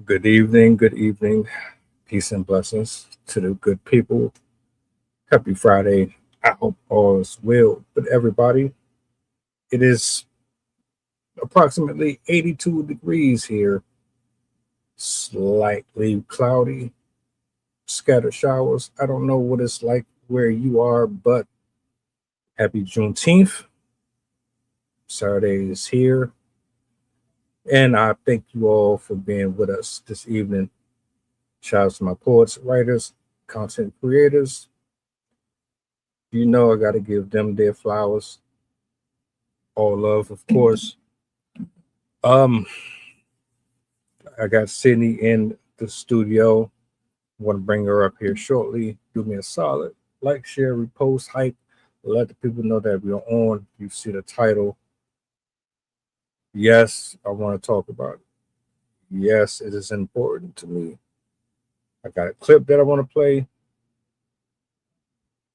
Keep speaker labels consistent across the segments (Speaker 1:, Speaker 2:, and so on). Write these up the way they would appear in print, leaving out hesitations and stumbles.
Speaker 1: Good evening, peace and blessings to the good people. Happy Friday. I hope all is well with everybody. It is approximately 82 degrees here, slightly cloudy, scattered showers. I don't know what it's like where you are, but happy Juneteenth. Saturday is here. And I thank you all for being with us this evening. Shout out to my poets, writers, content creators. You know I got to give them their flowers. All love, of course. Um, I got Sydney in the studio. Want to bring her up here shortly. Do me a solid. Like, share, repost, hype. Let the people know that we're on. You see the title. Yes, I want to talk about it. Yes, it is important to me. I got a clip that I want to play.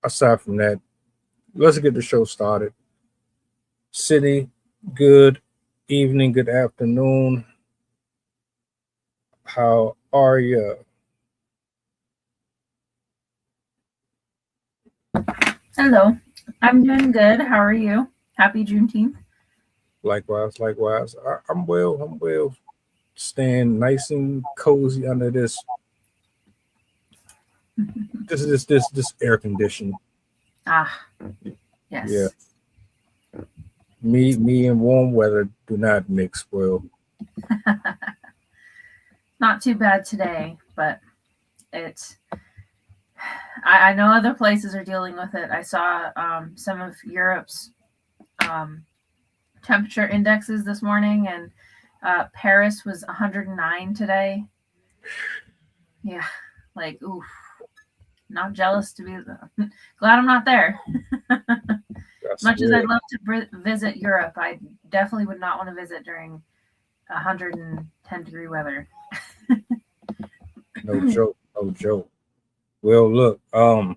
Speaker 1: Aside from that, let's get the show started. Sydney, good evening, good afternoon. How are you?
Speaker 2: Hello, I'm doing good. How are you? Happy Juneteenth.
Speaker 1: Likewise. I'm well. I'm well. Staying nice and cozy under this air condition.
Speaker 2: Ah, yes.
Speaker 1: Yeah. Me and warm weather do not mix well.
Speaker 2: Not too bad today, but it's. I know other places are dealing with it. I saw some of Europe's temperature indexes this morning, and Paris was 109 today. Yeah, like oof. Not jealous to be. Glad I'm not there. As much as I'd love to visit Europe, I definitely would not want to visit during 110-degree weather.
Speaker 1: No joke. Well, look, I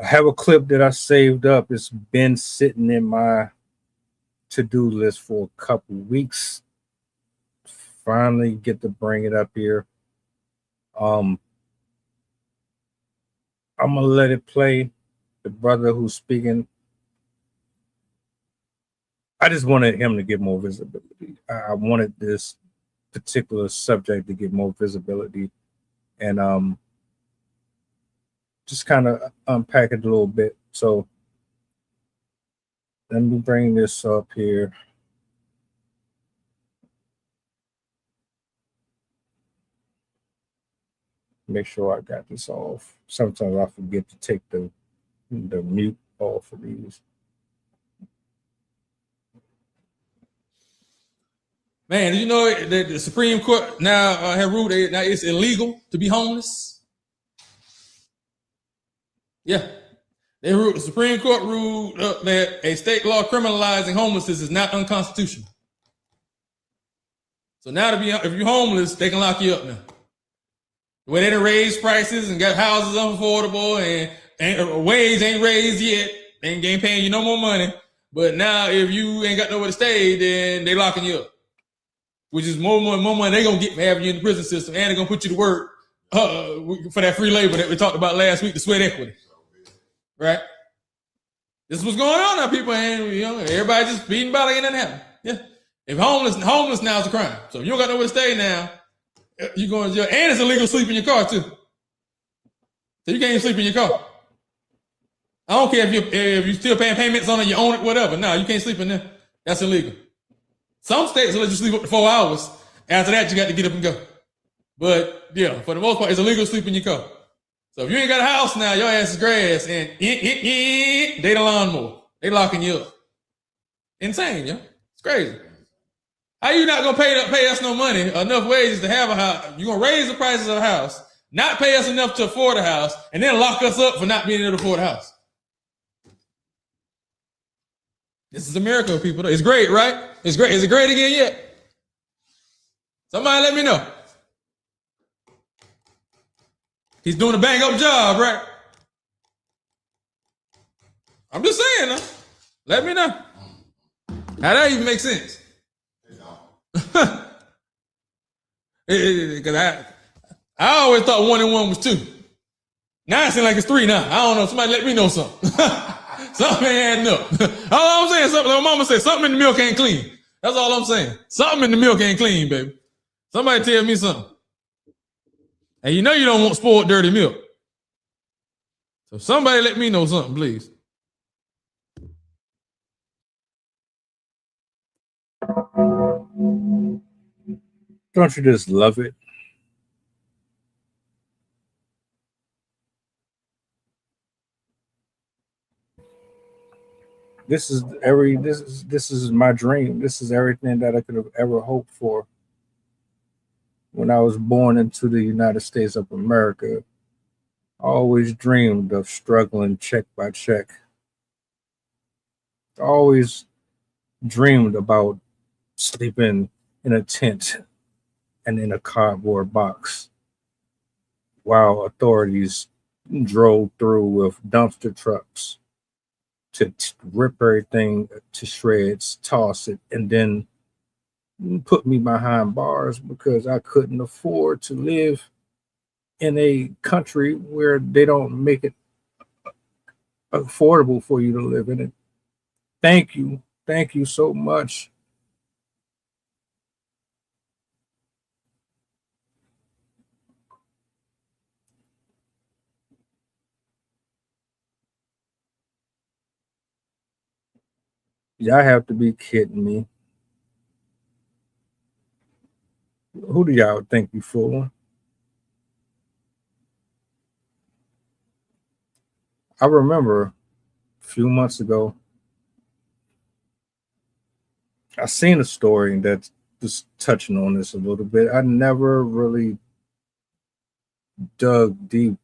Speaker 1: have a clip that I saved up. It's been sitting in my to-do list for a couple weeks. Finally get to bring it up here. I'm gonna let it play. The brother who's speaking, I just wanted him to get more visibility. I wanted this particular subject to get more visibility, and just kind of unpack it a little bit. So let me bring this up here. Make sure I got this off. Sometimes I forget to take the mute off of these.
Speaker 3: Man, did you know that the Supreme Court now have ruled that now it's illegal to be homeless? Yeah. The Supreme Court ruled that a state law criminalizing homelessness is not unconstitutional. So now if you're homeless, they can lock you up now. The way they done raised prices and got houses unaffordable and wage ain't raised yet, they ain't paying you no more money. But now if you ain't got nowhere to stay, then they locking you up. Which is more money they gonna get for having you in the prison system, and they're gonna put you to work for that free labor that we talked about last week, the sweat equity. Right? This is what's going on now, people, and everybody just beating by like it didn't happen. Yeah. If homeless now is a crime. So if you don't got nowhere to stay now, you're going to jail. And it's illegal to sleep in your car too. So you can't even sleep in your car. I don't care if you still paying payments on it, you own it, whatever. No, you can't sleep in there. That's illegal. Some states will let you sleep up to 4 hours. After that, you got to get up and go. But yeah, for the most part, it's illegal to sleep in your car. So if you ain't got a house now, your ass is grass and they the lawnmower. They locking you up. Insane, yo. It's crazy. How you not gonna pay us no money, enough wages to have a house? You gonna raise the prices of a house, not pay us enough to afford a house, and then lock us up for not being able to afford a house. This is a miracle, people. It's great, right? It's great. Is it great again yet? Somebody let me know. He's doing a bang up job, right? I'm just saying, huh? Let me know. How that even make sense? Because I always thought 1 and 1 was 2. Now it seems like it's 3 now. I don't know. Somebody let me know something. Something ain't adding up. All I'm saying, something. My mama said something in the milk ain't clean. That's all I'm saying. Something in the milk ain't clean, baby. Somebody tell me something. And you know you don't want spoiled, dirty milk. So somebody let me know something, please.
Speaker 1: Don't you just love it? This is my dream. This is everything that I could have ever hoped for. When I was born into the United States of America, I always dreamed of struggling check by check. I always dreamed about sleeping in a tent and in a cardboard box while authorities drove through with dumpster trucks to rip everything to shreds, toss it, and then put me behind bars because I couldn't afford to live in a country where they don't make it affordable for you to live in it. Thank you. Thank you so much. Y'all have to be kidding me. Who do y'all think you fooling? I remember a few months ago, I seen a story that's just touching on this a little bit. I never really dug deep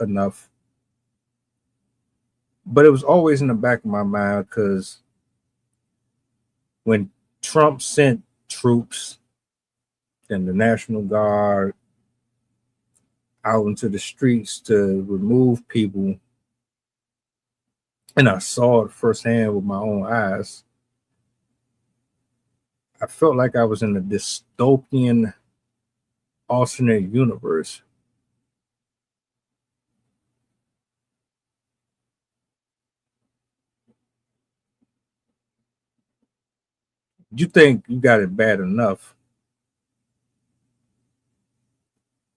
Speaker 1: enough, but it was always in the back of my mind because when Trump sent troops and the National Guard out into the streets to remove people, and I saw it firsthand with my own eyes, I felt like I was in a dystopian alternate universe. You think you got it bad enough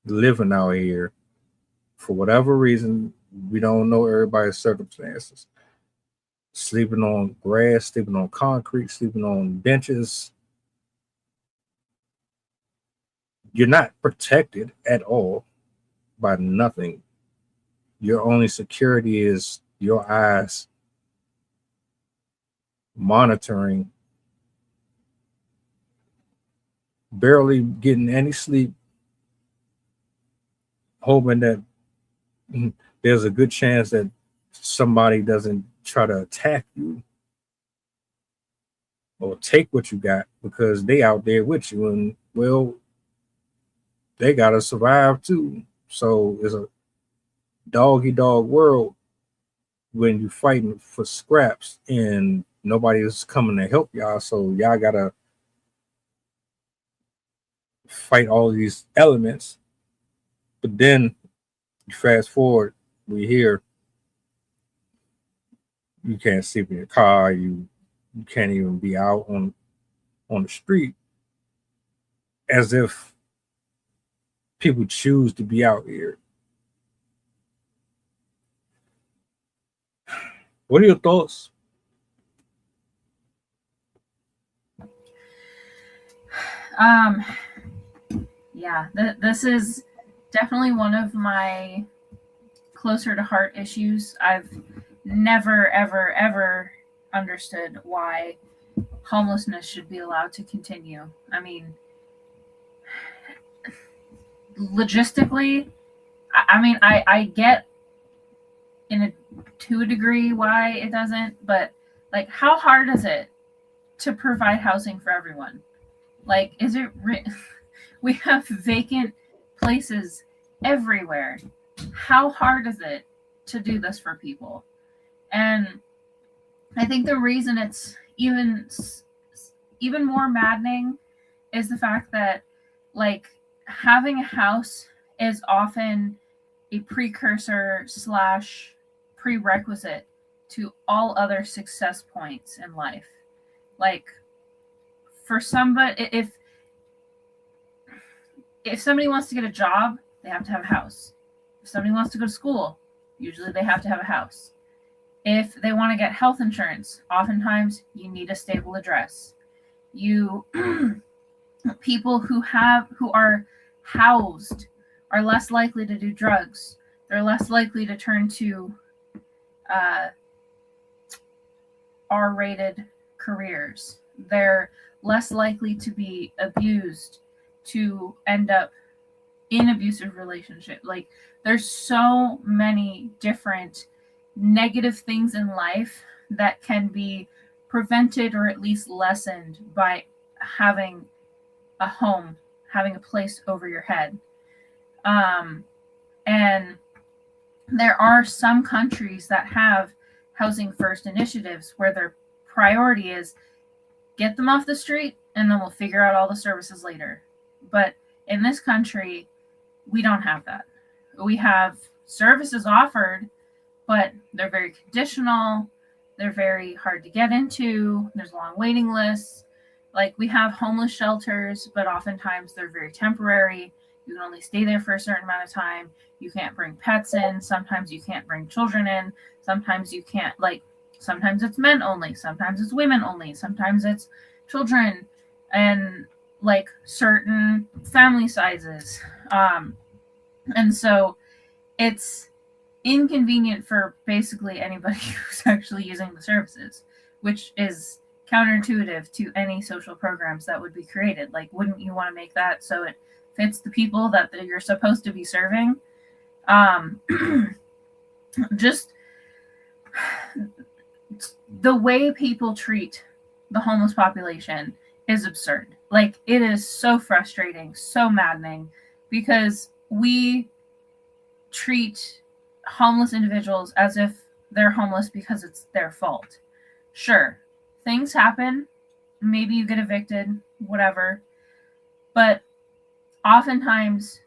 Speaker 1: living out here for whatever reason. We don't know everybody's circumstances. Sleeping on grass, sleeping on concrete, sleeping on benches. You're not protected at all by nothing. Your only security is your eyes monitoring, barely getting any sleep, hoping that there's a good chance that somebody doesn't try to attack you or take what you got because they out there with you, and well, they gotta survive too. So it's a dog world when you fighting for scraps and nobody's coming to help y'all. So y'all gotta fight all these elements. But then you fast forward, we hear you can't sleep in your car, you can't even be out on the street, as if people choose to be out here. What are your thoughts?
Speaker 2: Yeah, this is definitely one of my closer to heart issues. I've never, ever, ever understood why homelessness should be allowed to continue. I mean, logistically, I get to a degree why it doesn't, but like, how hard is it to provide housing for everyone? Like, is it we have vacant places everywhere. How hard is it to do this for people? And I think the reason it's even more maddening is the fact that, like, having a house is often a precursor / prerequisite to all other success points in life. Like, for somebody, if somebody wants to get a job, they have to have a house. If somebody wants to go to school, usually they have to have a house. If they want to get health insurance, oftentimes you need a stable address. People who are housed are less likely to do drugs. They're less likely to turn to R-rated careers. They're less likely to be abused, to end up in abusive relationship. Like, there's so many different negative things in life that can be prevented or at least lessened by having a home, having a place over your head. And there are some countries that have housing first initiatives where their priority is get them off the street and then we'll figure out all the services later. But in this country, we don't have that. We have services offered, but they're very conditional. They're very hard to get into. There's long waiting lists. Like, we have homeless shelters, but oftentimes they're very temporary. You can only stay there for a certain amount of time. You can't bring pets in. Sometimes you can't bring children in. Sometimes you can't, like, sometimes it's men only. Sometimes it's women only. Sometimes it's children and, like, certain family sizes. And so it's inconvenient for basically anybody who's actually using the services, which is counterintuitive to any social programs that would be created. Like, wouldn't you want to make that so it fits the people that you're supposed to be serving? Just the way people treat the homeless population is absurd. Like, it is so frustrating, so maddening, because we treat homeless individuals as if they're homeless because it's their fault. Sure, things happen. Maybe you get evicted, whatever. But oftentimes,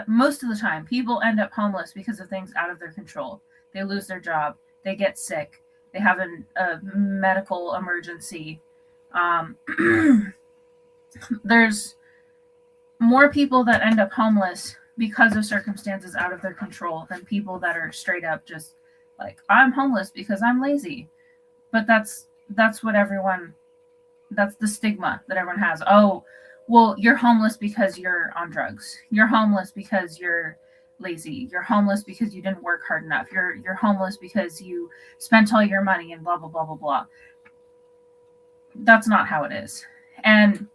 Speaker 2: most of the time, people end up homeless because of things out of their control. They lose their job. They get sick. They have a medical emergency. There's more people that end up homeless because of circumstances out of their control than people that are straight up just like, I'm homeless because I'm lazy. But that's the stigma that everyone has. Oh, well, you're homeless because you're on drugs. You're homeless because you're lazy. You're homeless because you didn't work hard enough. You're homeless because you spent all your money and blah, blah, blah, blah, blah. That's not how it is. And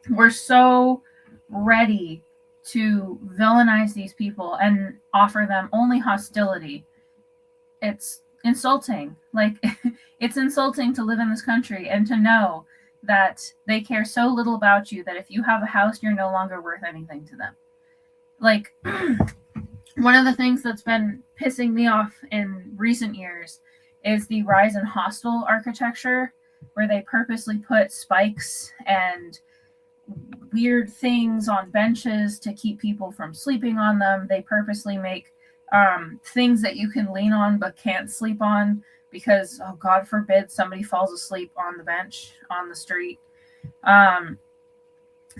Speaker 2: we're so ready to villainize these people and offer them only hostility. It's insulting. Like, it's insulting to live in this country and to know that they care so little about you that if you have a house, you're no longer worth anything to them. Like, one of the things that's been pissing me off in recent years is the rise in hostel architecture, where they purposely put spikes and weird things on benches to keep people from sleeping on them. They purposely make things that you can lean on but can't sleep on because, oh, God forbid somebody falls asleep on the bench on the street.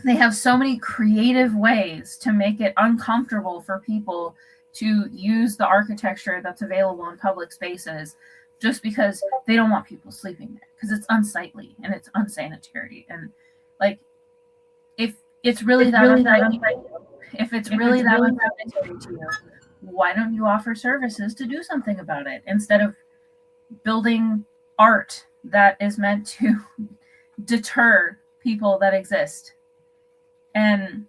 Speaker 2: They have so many creative ways to make it uncomfortable for people to use the architecture that's available in public spaces just because they don't want people sleeping there, because it's unsightly and it's unsanitary. And, like, if it's really that unsanitary to you, why don't you offer services to do something about it instead of building art that is meant to deter people that exist? And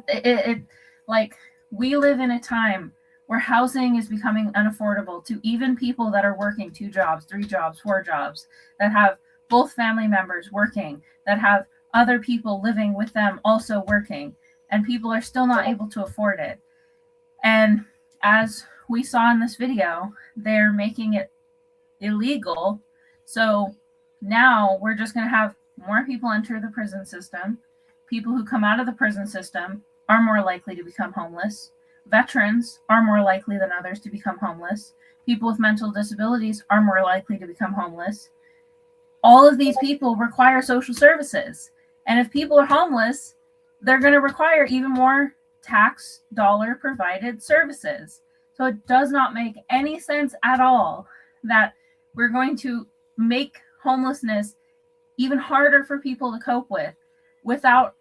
Speaker 2: it like, we live in a time where housing is becoming unaffordable to even people that are working 2 jobs, 3 jobs, 4 jobs, that have both family members working, that have other people living with them also working, and people are still not able to afford it. And as we saw in this video, they're making it illegal. So now we're just going to have more people enter the prison system. people who come out of the prison system are more likely to become homeless. Veterans are more likely than others to become homeless. People with mental disabilities are more likely to become homeless. All of these people require social services. And if people are homeless, they're going to require even more tax dollar provided services. So it does not make any sense at all that we're going to make homelessness even harder for people to cope with without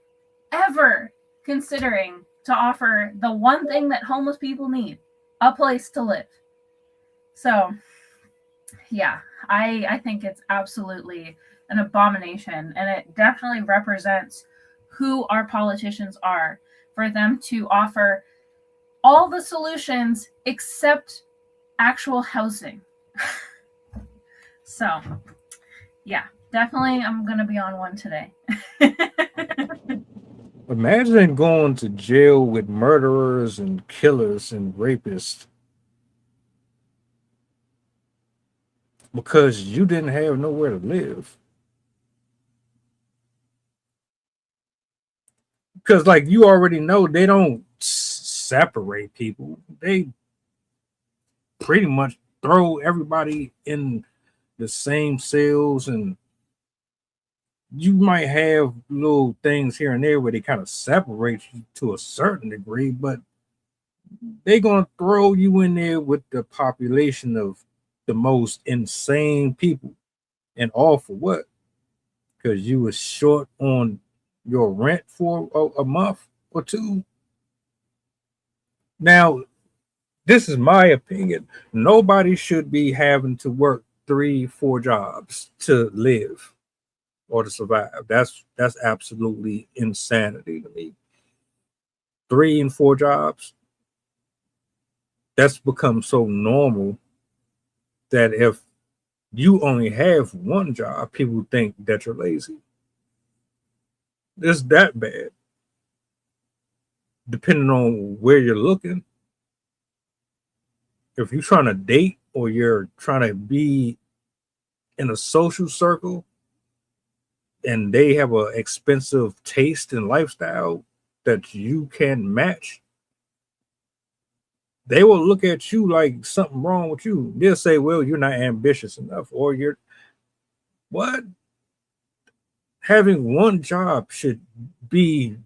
Speaker 2: ever considering to offer the one thing that homeless people need, a place to live. So yeah, I think it's absolutely an abomination, and it definitely represents who our politicians are, for them to offer all the solutions except actual housing. So yeah, definitely I'm gonna be on one today.
Speaker 1: Imagine going to jail with murderers and killers and rapists because you didn't have nowhere to live. Because, like, you already know they don't separate people. They pretty much throw everybody in the same cells, and you might have little things here and there where they kind of separate you to a certain degree, but they're going to throw you in there with the population of the most insane people. And all for what? Because you was short on your rent for a month or two. Now, this is my opinion. Nobody should be having to work 3-4 jobs to live or to survive. That's absolutely insanity to me. 3 and 4 jobs. That's become so normal that if you only have one job, people think that you're lazy. It's that bad. Depending on where you're looking. If you're trying to date or you're trying to be in a social circle and they have an expensive taste and lifestyle that you can match, they will look at you like something wrong with you. They'll say, well, you're not ambitious enough, or you're what? Having one job should be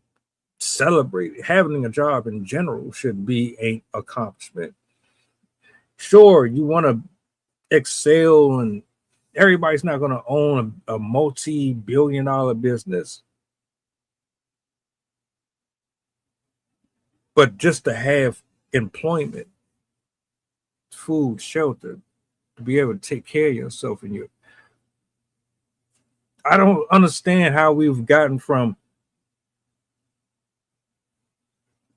Speaker 1: celebrated. Having a job in general should be an accomplishment. Sure, you want to excel, and everybody's not going to own a multi-billion-dollar business. But just to have employment, food, shelter, to be able to take care of yourself and you. I don't understand how we've gotten from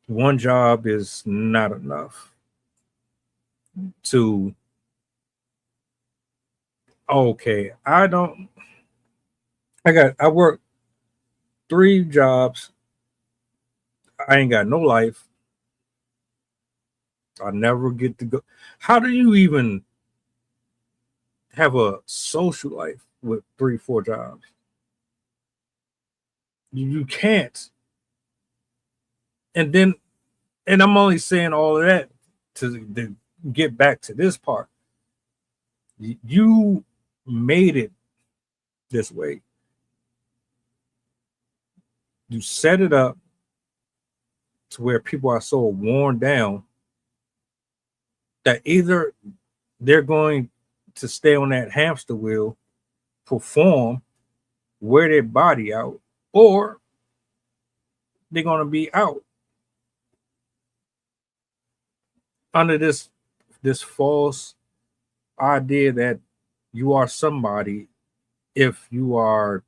Speaker 1: one job is not enough to okay, I work 3 jobs. I ain't got no life. I never get to go. How do you even have a social life with 3-4 jobs? You can't. And I'm only saying all of that to get back to this part. You made it this way. You set it up to where people are so worn down that either they're going to stay on that hamster wheel, perform, wear their body out, or they're going to be out under this false idea that you are somebody if you are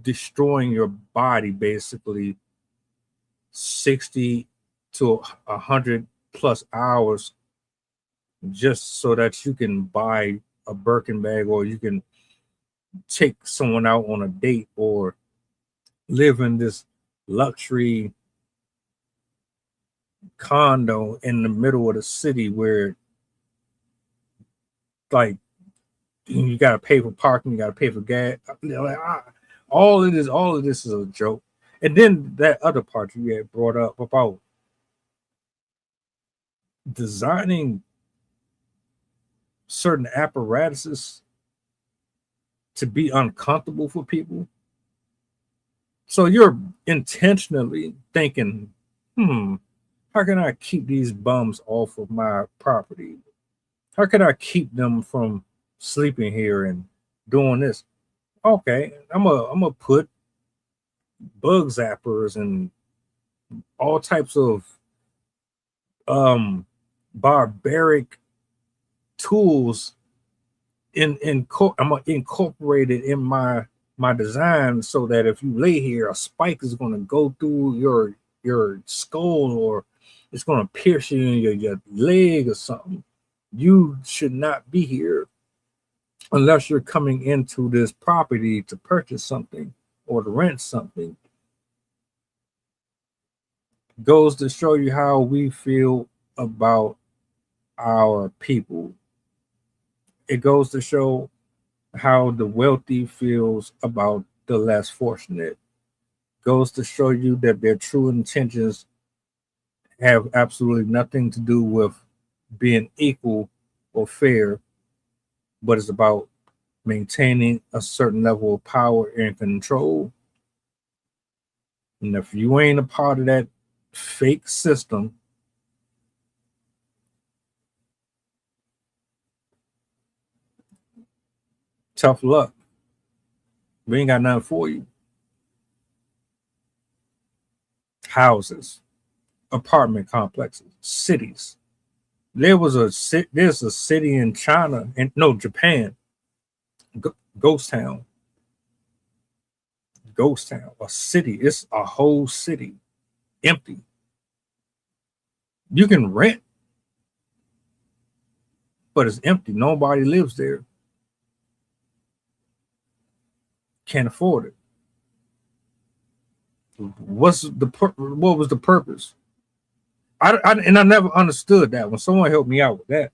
Speaker 1: destroying your body basically 60 to 100 plus hours just so that you can buy a Birkin bag, or you can take someone out on a date, or live in this luxury condo in the middle of the city where like you got to pay for parking, you got to pay for gas. All of this is a joke. And then that other part you had brought up about designing certain apparatuses to be uncomfortable for people. So you're intentionally thinking, how can I keep these bums off of my property? How can I keep them from sleeping here and doing this? Okay, I'm gonna put bug zappers and all types of barbaric tools I'm gonna incorporate it in my design so that if you lay here, a spike is gonna go through your skull, or it's gonna pierce you in your leg or something. You should not be here unless you're coming into this property to purchase something or to rent something. Goes to show you how we feel about our people. It goes to show how the wealthy feels about the less fortunate. Goes to show you that their true intentions have absolutely nothing to do with being equal or fair, but it's about maintaining a certain level of power and control. And if you ain't a part of that fake system, tough luck. We ain't got nothing for you. Houses, apartment complexes, cities. There's a city in China, and no, Japan, ghost town, a city. It's a whole city empty. You can rent, but it's empty. Nobody lives there. Can't afford it. What was the purpose? I never understood that. When someone helped me out with that,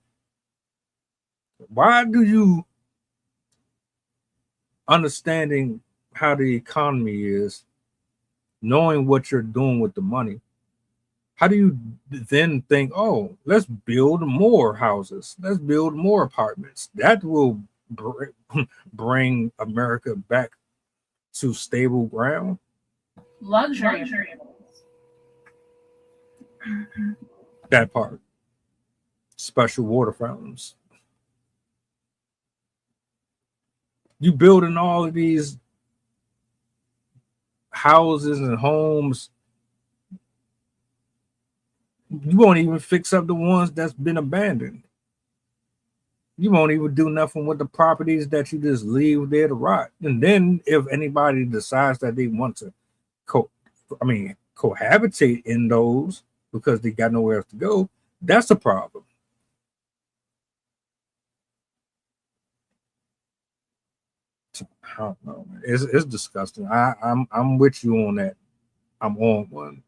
Speaker 1: why do you, understanding how the economy is, knowing what you're doing with the money, how do you then think, oh, let's build more houses, let's build more apartments? That will bring America back to stable ground.
Speaker 2: Luxury.
Speaker 1: That part. Special water fountains. You building all of these houses and homes, you won't even fix up the ones that's been abandoned. You won't even do nothing with the properties that you just leave there to rot. And then if anybody decides that they want to cohabitate in those because they got nowhere else to go, that's a problem. I don't know, man. It's disgusting. I'm with you on that. I'm on one.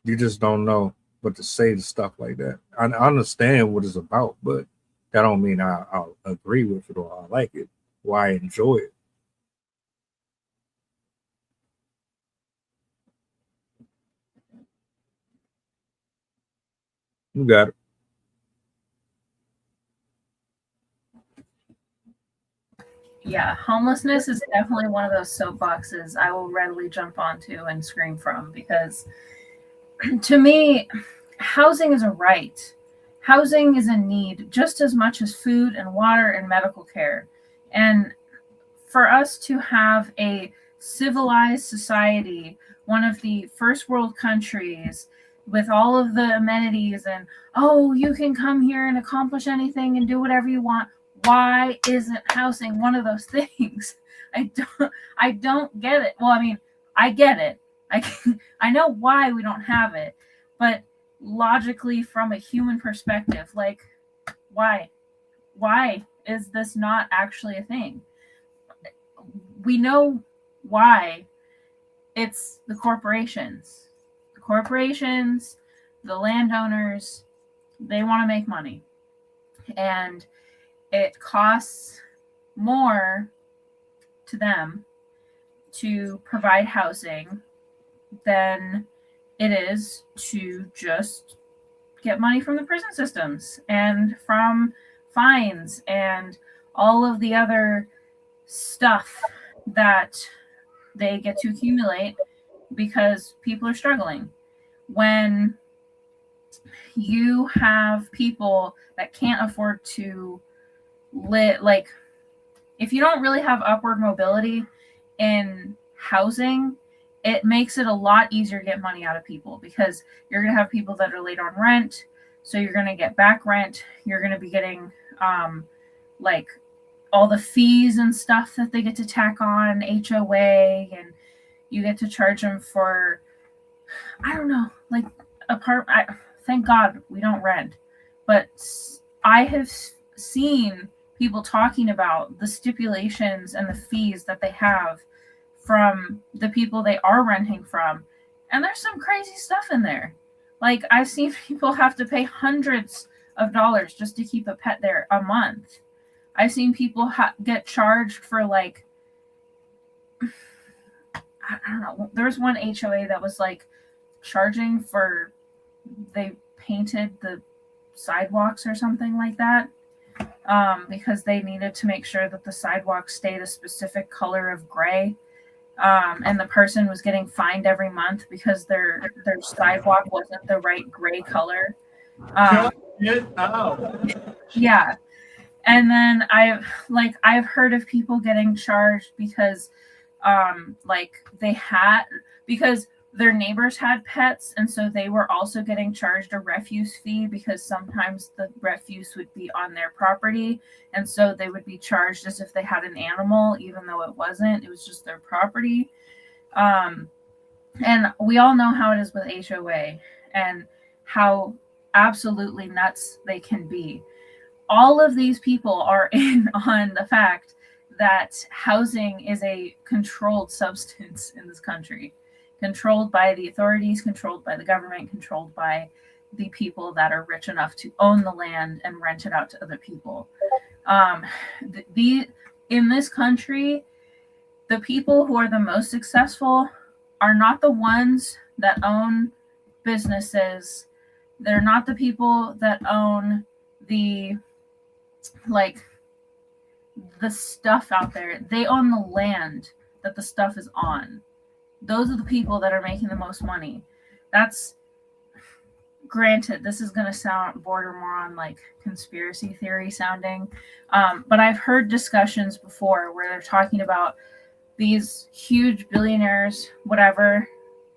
Speaker 1: You just don't know what to say to stuff like that. I understand what it's about, but that don't mean I'll agree with it or I like it or I enjoy it. You got it.
Speaker 2: Yeah, homelessness is definitely one of those soapboxes I will readily jump onto and scream from, because to me, housing is a right. Housing is a need just as much as food and water and medical care. And for us to have a civilized society, one of the first world countries with all of the amenities and, oh, you can come here and accomplish anything and do whatever you want. Why isn't housing one of those things? I don't get it. Well, I mean, I get it. I know why we don't have it, but logically, from a human perspective, like, why is this not actually a thing? We know why. It's the corporations, the landowners, They want to make money. And it costs more to them to provide housing than it is to just get money from the prison systems and from fines and all of the other stuff that they get to accumulate because people are struggling. When you have people that can't afford to live, like, if you don't really have upward mobility in housing, it makes it a lot easier to get money out of people, because you're going to have people that are late on rent, so you're going to get back rent. You're going to be getting like all the fees and stuff that they get to tack on, HOA, and you get to charge them for, I don't know, like thank God we don't rent, but I have seen people talking about the stipulations and the fees that they have from the people they are renting from, and there's some crazy stuff in there. Like, I've seen people have to pay hundreds of dollars just to keep a pet there a month. I've seen people get charged for, like, I don't know, there's one HOA that was like charging for, they painted the sidewalks or something like that, because they needed to make sure that the sidewalks stayed a specific color of gray. And the person was getting fined every month because their sidewalk wasn't the right gray color. Yeah. And then I've heard of people getting charged because because their neighbors had pets, and so they were also getting charged a refuse fee, because sometimes the refuse would be on their property, and so they would be charged as if they had an animal, even though it wasn't. It was just their property. And we all know how it is with HOA and how absolutely nuts they can be. All of these people are in on the fact that housing is a controlled substance in this country. Controlled by the authorities, controlled by the government, controlled by the people that are rich enough to own the land and rent it out to other people. In this country, the people who are the most successful are not the ones that own businesses. They're not the people that own the stuff out there. They own the land that the stuff is on. Those are the people that are making the most money. That's, granted, this is going to border more on like conspiracy theory sounding, but I've heard discussions before where they're talking about these huge billionaires, whatever.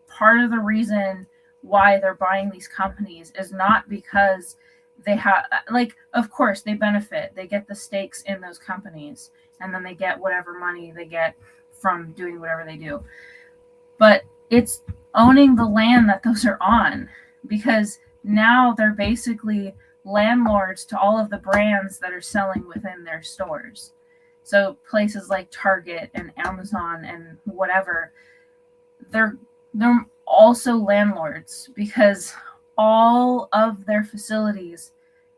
Speaker 2: Part of the reason why they're buying these companies is not because they have, like, of course they benefit. They get the stakes in those companies, and then they get whatever money they get from doing whatever they do. But it's owning the land that those are on, because now they're basically landlords to all of the brands that are selling within their stores. So places like Target and Amazon and whatever, they're also landlords, because all of their facilities,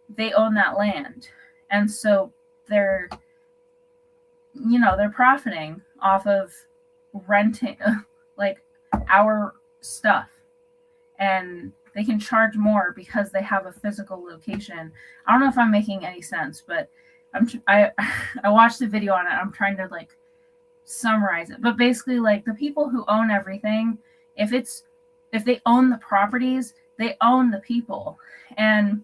Speaker 2: they own that land. And so they're profiting off of renting like our stuff, and they can charge more because they have a physical location. I don't know if I'm making any sense, but I watched the video on it. I'm trying to like summarize it, but basically, like, the people who own everything, if they own the properties, they own the people, and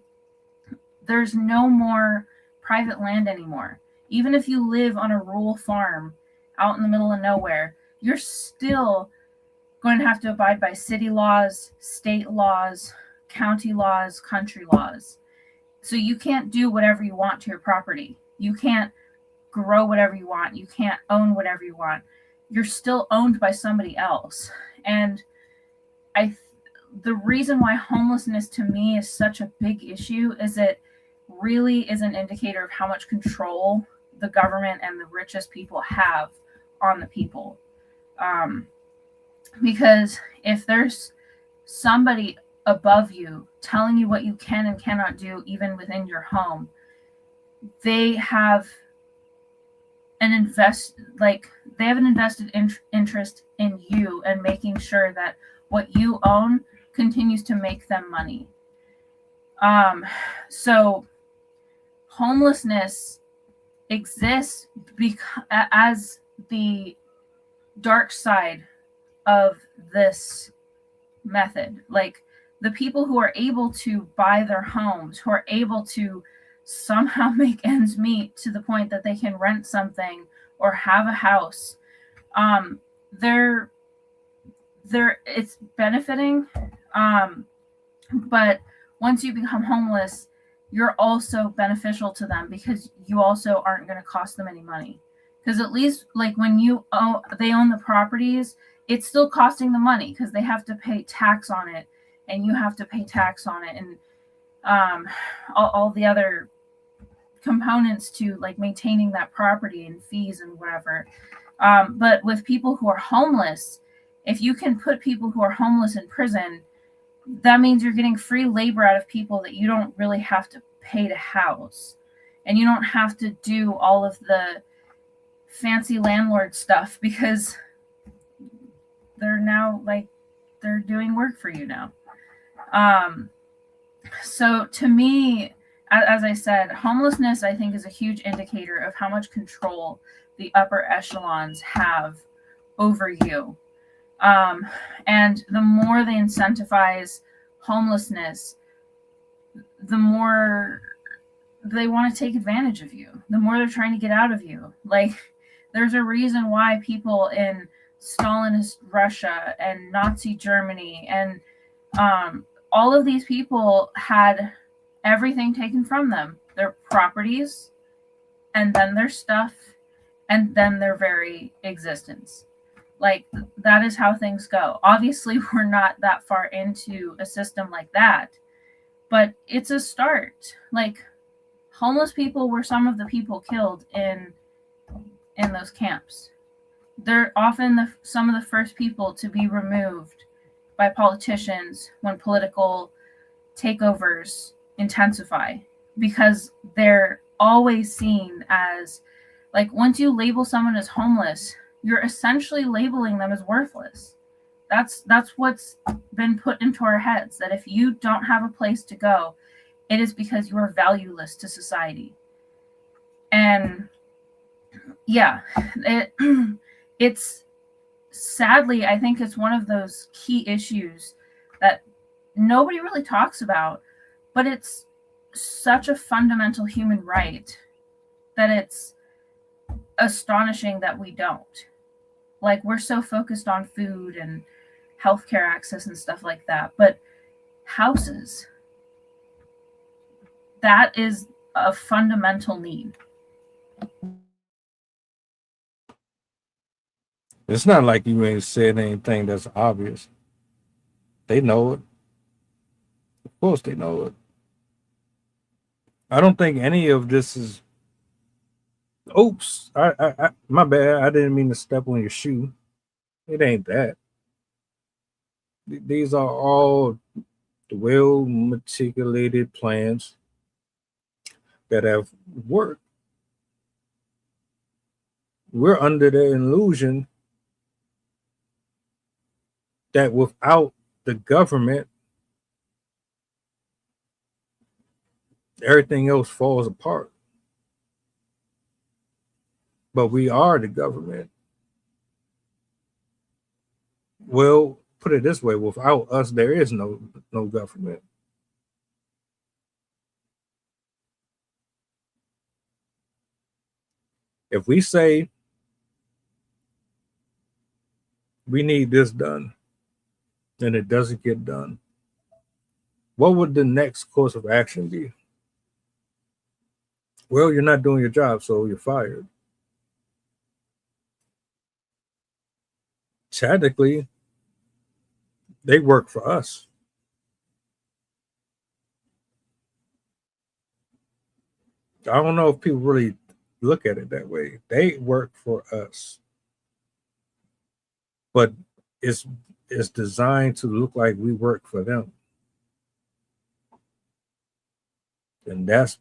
Speaker 2: there's no more private land anymore. Even if you live on a rural farm out in the middle of nowhere, you're still going to have to abide by city laws, state laws, county laws, country laws. So you can't do whatever you want to your property. You can't grow whatever you want. You can't own whatever you want. You're still owned by somebody else. And the reason why homelessness to me is such a big issue is it really is an indicator of how much control the government and the richest people have on the people. Because if there's somebody above you, telling you what you can and cannot do, even within your home. They have an invested interest in you and making sure that what you own continues to make them money. So homelessness exists as the dark side of this method. Like, the people who are able to buy their homes, who are able to somehow make ends meet to the point that they can rent something or have a house, they're it's benefiting. But once you become homeless, you're also beneficial to them, because you also aren't going to cost them any money. Because at least, like, when they own the properties, it's still costing them money, because they have to pay tax on it, and you have to pay tax on it, and all the other components to, like, maintaining that property and fees and whatever. But with people who are homeless, if you can put people who are homeless in prison, that means you're getting free labor out of people that you don't really have to pay to house. And you don't have to do all of the fancy landlord stuff, because they're now, like, they're doing work for you now. So to me, as I said, homelessness, I think, is a huge indicator of how much control the upper echelons have over you. And the more they incentivize homelessness, the more they want to take advantage of you, the more they're trying to get out of you. Like, there's a reason why people in Stalinist Russia and Nazi Germany and all of these people had everything taken from them, their properties, and then their stuff, and then their very existence. Like, that is how things go. Obviously, we're not that far into a system like that, but it's a start. Like, homeless people were some of the people killed in those camps. They're often some of the first people to be removed by politicians when political takeovers intensify, because they're always seen as, like, once you label someone as homeless, you're essentially labeling them as worthless. That's what's been put into our heads, that if you don't have a place to go, it is because you are valueless to society. And yeah, it's sadly, I think it's one of those key issues that nobody really talks about, but it's such a fundamental human right that it's astonishing that we don't. Like, we're so focused on food and healthcare access and stuff like that, but houses, that is a fundamental need.
Speaker 1: It's not like you ain't said anything that's obvious. They know it. Of course they know it. I don't think any of this is. Oops, I my bad. I didn't mean to step on your shoe. It ain't that. These are all well meticulated plans that have worked. We're under the illusion that without the government, everything else falls apart. But we are the government. Well, put it this way, without us, there is no government. If we say we need this done and it doesn't get done, what would the next course of action be? Well, you're not doing your job, so you're fired. Technically, they work for us. I don't know if people really look at it that way. They work for us. But it's designed to look like we work for them. And that's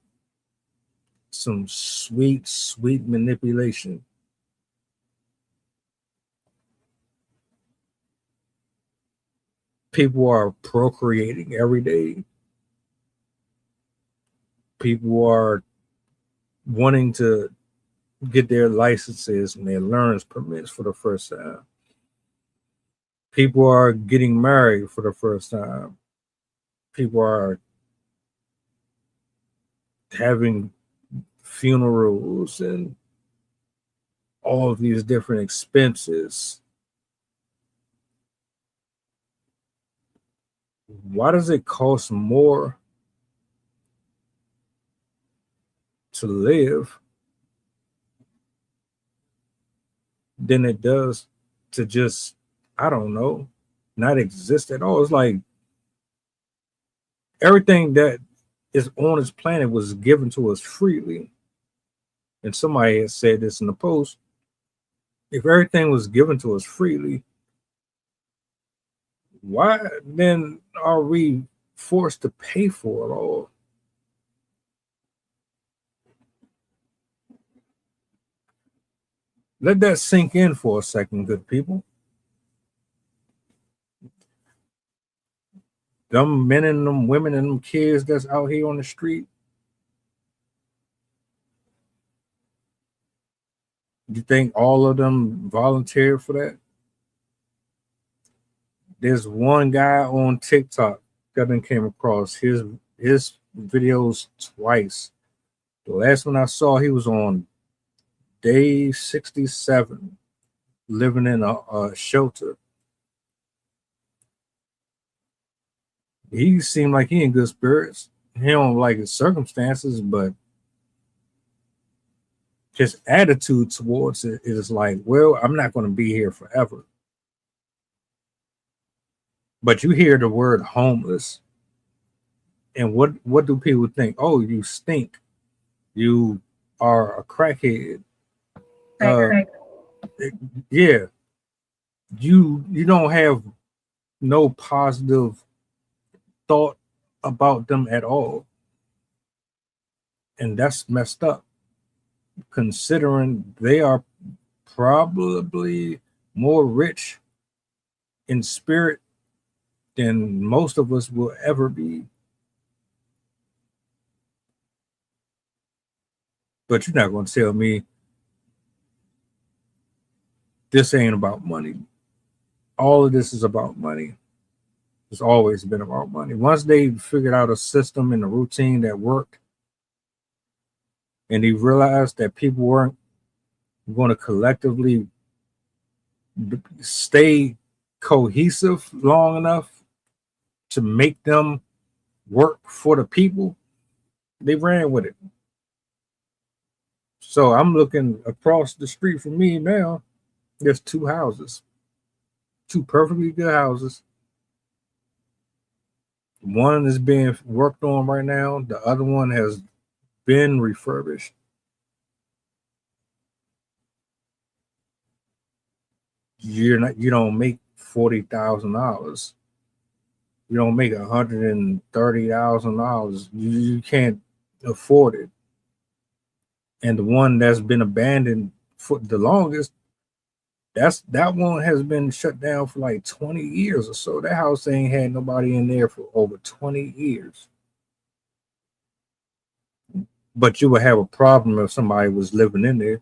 Speaker 1: some sweet, sweet manipulation. People are procreating every day. People are wanting to get their licenses and their learner's permits for the first time. People are getting married for the first time. People are having funerals and all of these different expenses. Why does it cost more to live than it does to just, I don't know, not exist at all? It's like everything that is on this planet was given to us freely. And somebody has said this in the post. If everything was given to us freely, why then are we forced to pay for it all? Let that sink in for a second, good people. Them men and them women and them kids that's out here on the street, you think all of them volunteered for that? There's one guy on TikTok that I came across his videos twice. The last one I saw, he was on day 67, living in a shelter. He seemed like he in good spirits. He don't like his circumstances, but his attitude towards it is like, well, I'm not going to be here forever. But you hear the word homeless, and what do people think? Oh, you stink. You are a crackhead. Yeah. You don't have no positive thought about them at all. And that's messed up, considering they are probably more rich in spirit than most of us will ever be. But you're not going to tell me this ain't about money. All of this is about money. It's always been about money. Once they figured out a system and a routine that worked, and they realized that people weren't going to collectively stay cohesive long enough to make them work for the people, they ran with it. So I'm looking across the street from me now. There's two houses, two perfectly good houses. One is being worked on right now. The other one has been refurbished. You don't make $40,000. You don't make $130,000. You can't afford it. And the one that's been abandoned for the longest, that one has been shut down for like 20 years or so. That house ain't had nobody in there for over 20 years. But you would have a problem if somebody was living in there.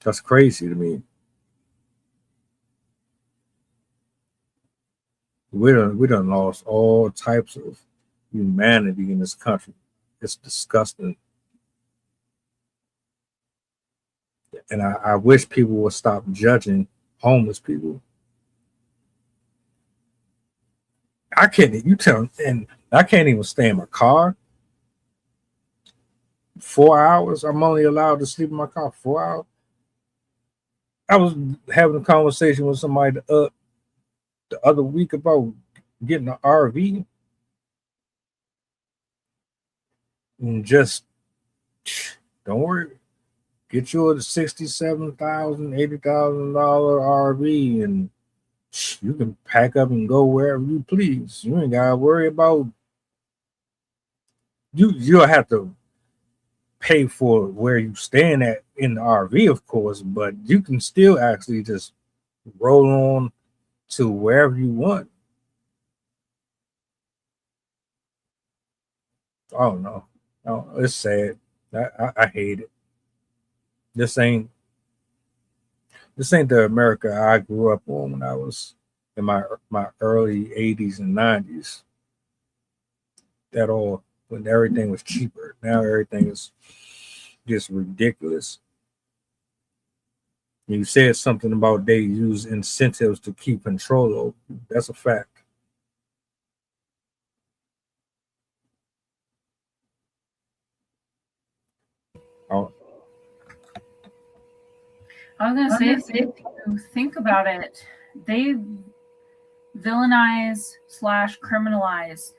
Speaker 1: That's crazy to me. We done lost all types of humanity in this country. It's disgusting. And I wish people would stop judging homeless people. I can't even stay in my car 4 hours. I'm only allowed to sleep in my car 4 hours. I was having a conversation with somebody the other week about getting an RV. And just don't worry. Get you a $67,000, $80,000 RV and You can pack up and go wherever you please. You ain't gotta worry about you. You'll have to pay for where you staying at in the RV, of course, but you can still actually just roll on to wherever you want. I don't know. Oh, it's sad. I hate it. This ain't this ain't the America I grew up on when I was in my early 80s and 90s at all, when everything was cheaper. Now everything is just ridiculous. You said something about they use incentives to keep control over you. That's a fact. Oh,
Speaker 2: I was gonna say, if you think about it, they villainize / criminalize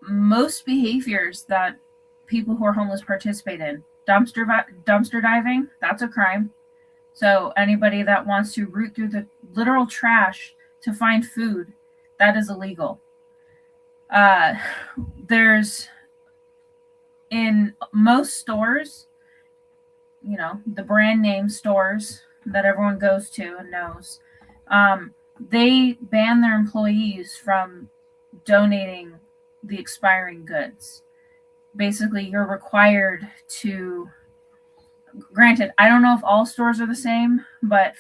Speaker 2: most behaviors that people who are homeless participate in. Dumpster diving, that's a crime. So anybody that wants to root through the literal trash to find food, that is illegal. There's in most stores, you know, the brand name stores that everyone goes to and knows, they ban their employees from donating the expiring goods. Basically, you're required to, granted, I don't know if all stores are the same, but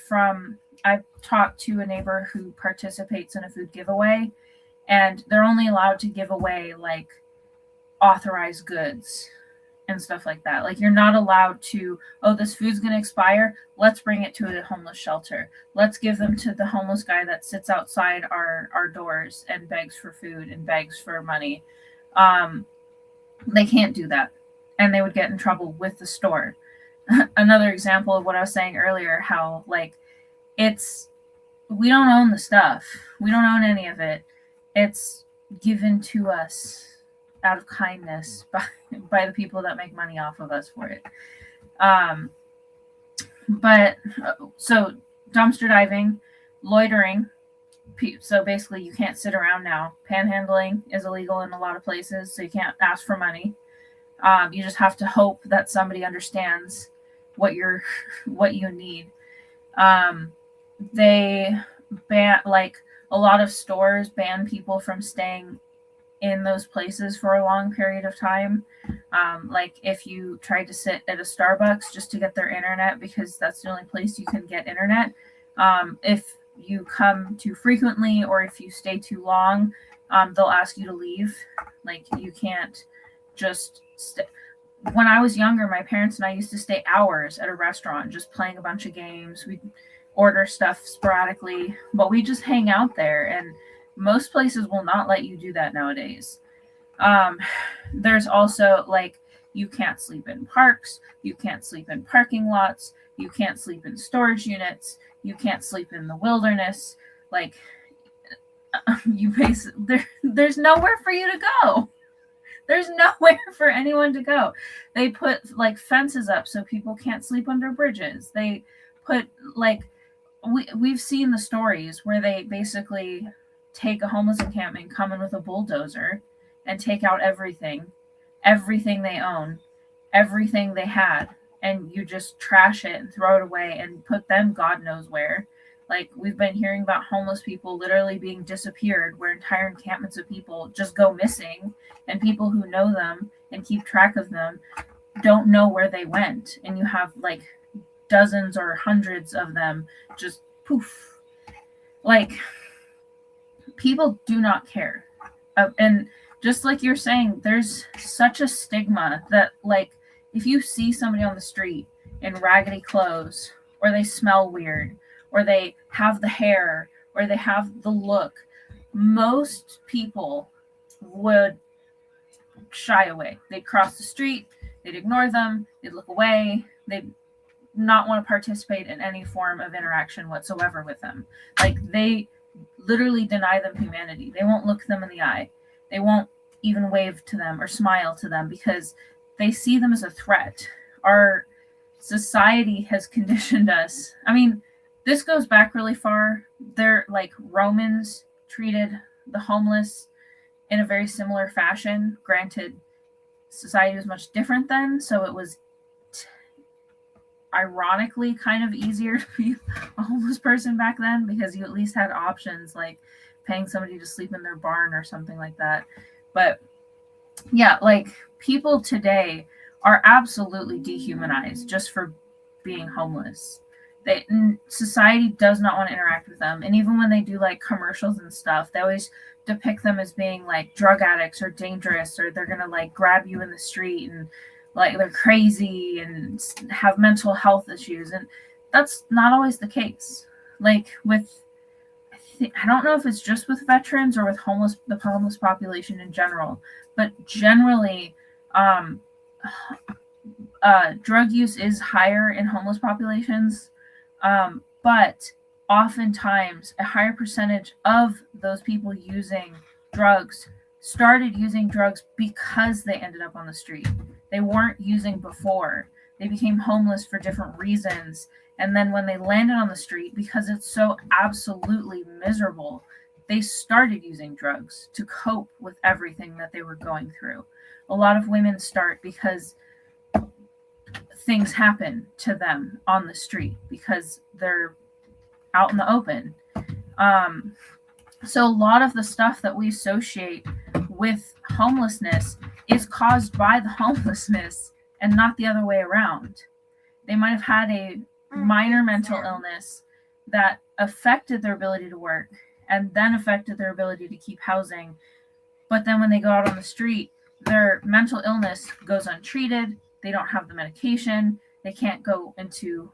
Speaker 2: I've talked to a neighbor who participates in a food giveaway, and they're only allowed to give away like authorized goods and stuff like that. Like, you're not allowed to, oh, this food's going to expire, let's bring it to a homeless shelter. Let's give them to the homeless guy that sits outside our doors and begs for food and begs for money. They can't do that, and they would get in trouble with the store. Another example of what I was saying earlier, how like we don't own the stuff. We don't own any of it. It's given to us out of kindness by the people that make money off of us for it. But so dumpster diving, loitering. So basically, you can't sit around now. Panhandling is illegal in a lot of places, so you can't ask for money. You just have to hope that somebody understands what you need. They ban, like, a lot of stores ban people from staying in those places for a long period of time. Like, if you tried to sit at a Starbucks just to get their internet, because that's the only place you can get internet, if you come too frequently or if you stay too long, they'll ask you to leave. Like, you can't just stay. When I was younger, my parents and I used to stay hours at a restaurant just playing a bunch of games. We'd order stuff sporadically, but we just hang out there, and most places will not let you do that nowadays. There's also, like, you can't sleep in parks, you can't sleep in parking lots, you can't sleep in storage units, you can't sleep in the wilderness. Like, there's nowhere for you to go. There's nowhere for anyone to go. They put like fences up so people can't sleep under bridges. They put like, we've seen the stories where they basically take a homeless encampment, come in with a bulldozer and take out everything they own, everything they had, and you just trash it and throw it away and put them God knows where. Like, we've been hearing about homeless people literally being disappeared, where entire encampments of people just go missing, and people who know them and keep track of them don't know where they went. And you have like dozens or hundreds of them just poof. Like, people do not care. And just like you're saying, there's such a stigma that, like, if you see somebody on the street in raggedy clothes, or they smell weird, or they have the hair, or they have the look, most people would shy away. They'd cross the street, they'd ignore them, they'd look away, they'd not want to participate in any form of interaction whatsoever with them. Like, they literally deny them humanity. They won't look them in the eye. They won't even wave to them or smile to them because they see them as a threat. Our society has conditioned us. I mean, this goes back really far. They're like Romans treated the homeless in a very similar fashion. Granted, society was much different then, so it was ironically kind of easier to be a homeless person back then because you at least had options like paying somebody to sleep in their barn or something like that. But yeah, like people today are absolutely dehumanized just for being homeless. Society does not want to interact with them, and even when they do like commercials and stuff, they always depict them as being like drug addicts or dangerous, or they're gonna like grab you in the street and like they're crazy and have mental health issues, and that's not always the case. Like with, I don't know if it's just with veterans or with the homeless population in general, but generally, drug use is higher in homeless populations, but oftentimes a higher percentage of those people using drugs started using drugs because they ended up on the street. They weren't using before. They became homeless for different reasons. And then when they landed on the street, because it's so absolutely miserable, they started using drugs to cope with everything that they were going through. A lot of women start because things happen to them on the street because they're out in the open. So a lot of the stuff that we associate with homelessness is caused by the homelessness and not the other way around. They might have had a minor mental illness that affected their ability to work and then affected their ability to keep housing. But then when they go out on the street, their mental illness goes untreated. They don't have the medication. They can't go into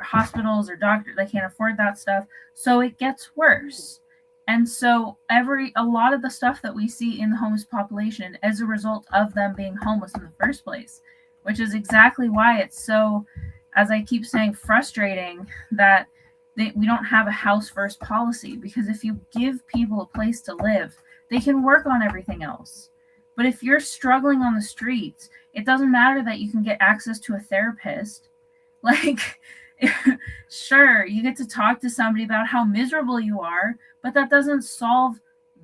Speaker 2: hospitals or doctors. They can't afford that stuff. So it gets worse. And so a lot of the stuff that we see in the homeless population is a result of them being homeless in the first place, which is exactly why it's so, as I keep saying, frustrating that we don't have a house first policy. Because if you give people a place to live, they can work on everything else. But if you're struggling on the streets, it doesn't matter that you can get access to a therapist. Like, sure, you get to talk to somebody about how miserable you are, but that doesn't solve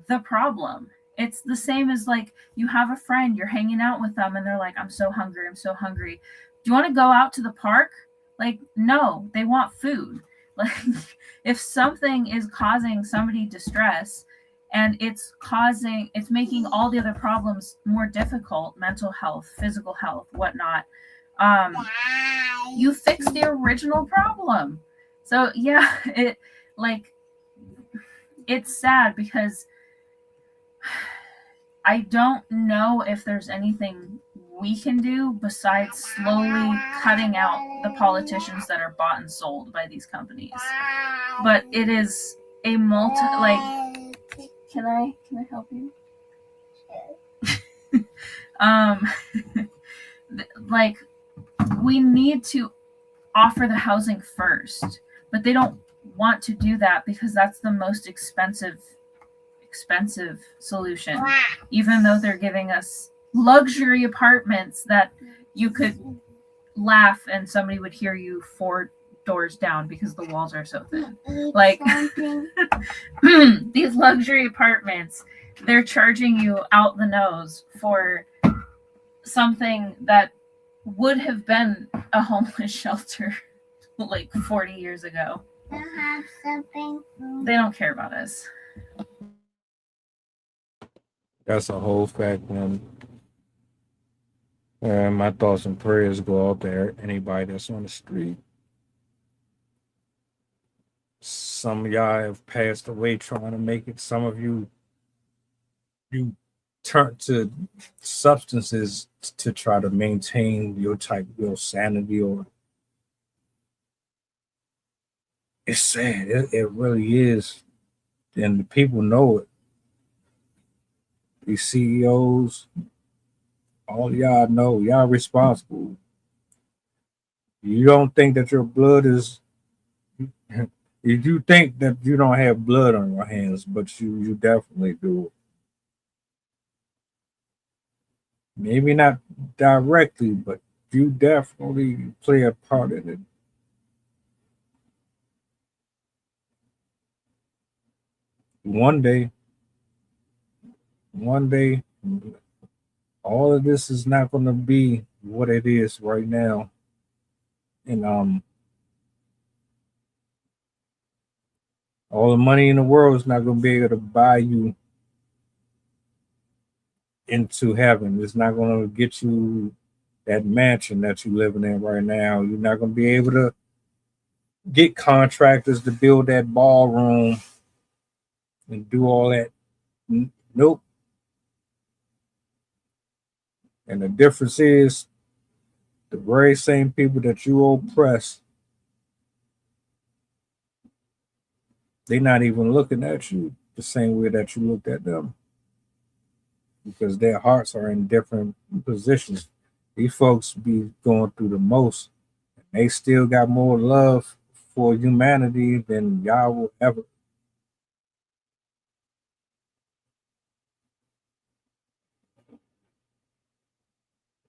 Speaker 2: the problem. It's the same as like you have a friend, you're hanging out with them, and they're like, I'm so hungry, I'm so hungry. Do you want to go out to the park? Like, no, they want food. Like, if something is causing somebody distress and it's making all the other problems more difficult, mental health, physical health, whatnot, you fix the original problem. So yeah, it's sad because I don't know if there's anything we can do besides slowly cutting out the politicians that are bought and sold by these companies. But it is a can I help you? Like, we need to offer the housing first, but they don't want to do that because that's the most expensive solution, even though they're giving us luxury apartments that you could laugh and somebody would hear you 4 doors down because the walls are so thin. Like, these luxury apartments, they're charging you out the nose for something that would have been a homeless shelter like 40 years ago. They don't care about us.
Speaker 1: That's a whole fact, man. My thoughts and prayers go out there. Anybody that's on the street. Some of y'all have passed away trying to make it. Some of you turn to substances to try to maintain your sanity, or it's sad. It really is, and the people know it. These CEOs, all y'all know, y'all responsible. You don't think that your blood is. You think that you don't have blood on your hands, but you definitely do. Maybe not directly, but you definitely play a part in it. one day, all of this is not going to be what it is right now. And all the money in the world is not going to be able to buy you into heaven. It's not going to get you that mansion that you're living in right now. You're not going to be able to get contractors to build that ballroom and do all that. Nope. And the difference is the very same people that you oppress, they're not even looking at you the same way that you looked at them, because their hearts are in different positions. These folks be going through the most. They still got more love for humanity than y'all will ever.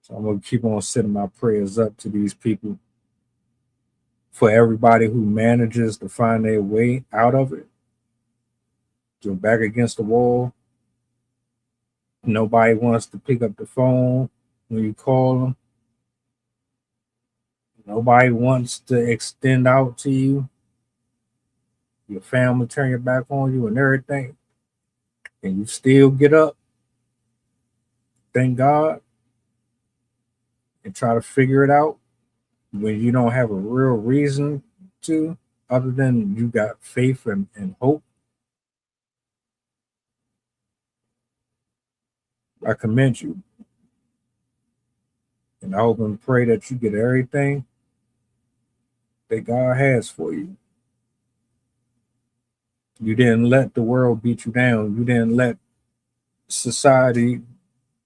Speaker 1: So I'm gonna keep on sending my prayers up to these people, for everybody who manages to find their way out of it. You're back against the wall. Nobody wants to pick up the phone when you call them. Nobody wants to extend out to you. Your family turn your back on you and everything. And you still get up, thank God, and try to figure it out when you don't have a real reason to, other than you got faith and hope. I commend you. And I hope and pray that you get everything that God has for you. You didn't let the world beat you down. You didn't let society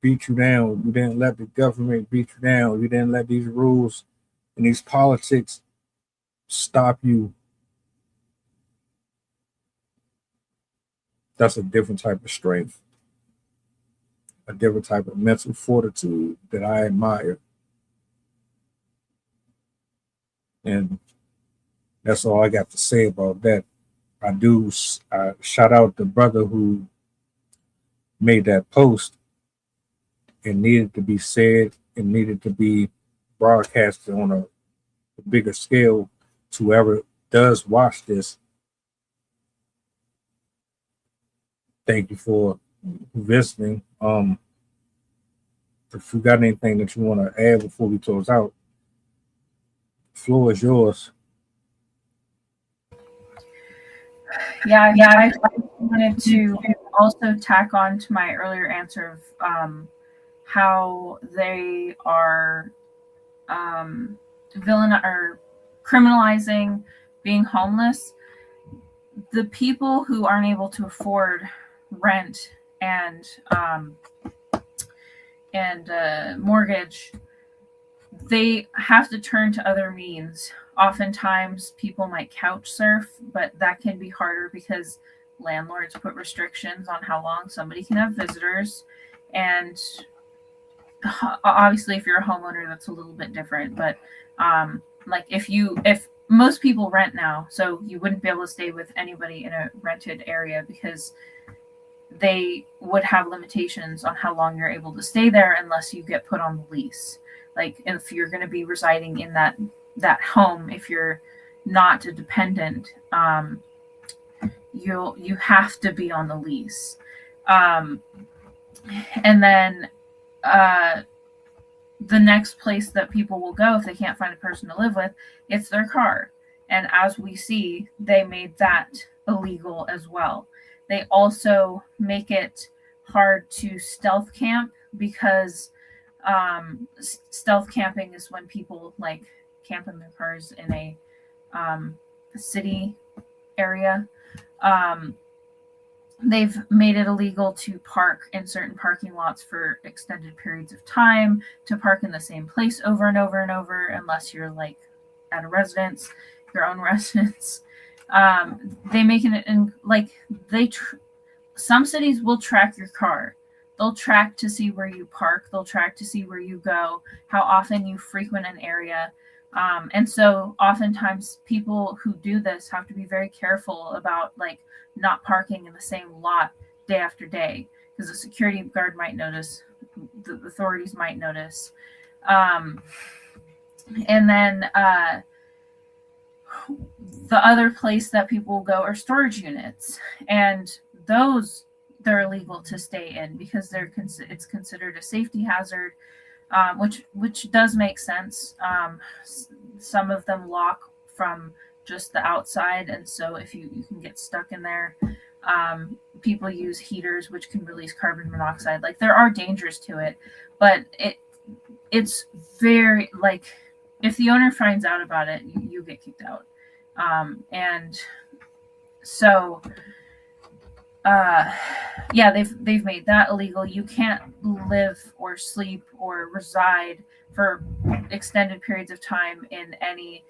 Speaker 1: beat you down. You didn't let the government beat you down. You didn't let these rules and these politics stop you. That's a different type of strength, a different type of mental fortitude that I admire. And that's all I got to say about that. I shout out the brother who made that post. It needed to be said. It needed to be broadcasted on a bigger scale to whoever does watch this. Thank you for visiting. If you got anything that you want to add before we close out, the floor is yours.
Speaker 2: Yeah, I wanted to also tack on to my earlier answer of how they are villain or criminalizing being homeless. The people who aren't able to afford rent and mortgage, they have to turn to other means. Oftentimes people might couch surf, but that can be harder because landlords put restrictions on how long somebody can have visitors. And obviously if you're a homeowner, that's a little bit different, but like if most people rent now, so you wouldn't be able to stay with anybody in a rented area because they would have limitations on how long you're able to stay there unless you get put on the lease. Like if you're going to be residing in that home, if you're not a dependent, you have to be on the lease. And then the next place that people will go if they can't find a person to live with, it's their car. And as we see, they made that illegal as well. They also make it hard to stealth camp because stealth camping is when people like camp in their cars in a city area. They've made it illegal to park in certain parking lots for extended periods of time, to park in the same place over and over and over, unless you're like at a residence, your own residence. They make it in like some cities will track your car. They'll track to see where you park. They'll track to see where you go, how often you frequent an area. And so oftentimes people who do this have to be very careful about like not parking in the same lot day after day, because the security guard might notice, the authorities might notice. And then the other place that people will go are storage units, and those they're illegal to stay in because it's considered a safety hazard, which does make sense. Some of them lock from just the outside, and so if you can get stuck in there. People use heaters which can release carbon monoxide. Like there are dangers to it, but it's very like if the owner finds out about it, you get kicked out. And so yeah, they've made that illegal. You can't live or sleep or reside for extended periods of time in any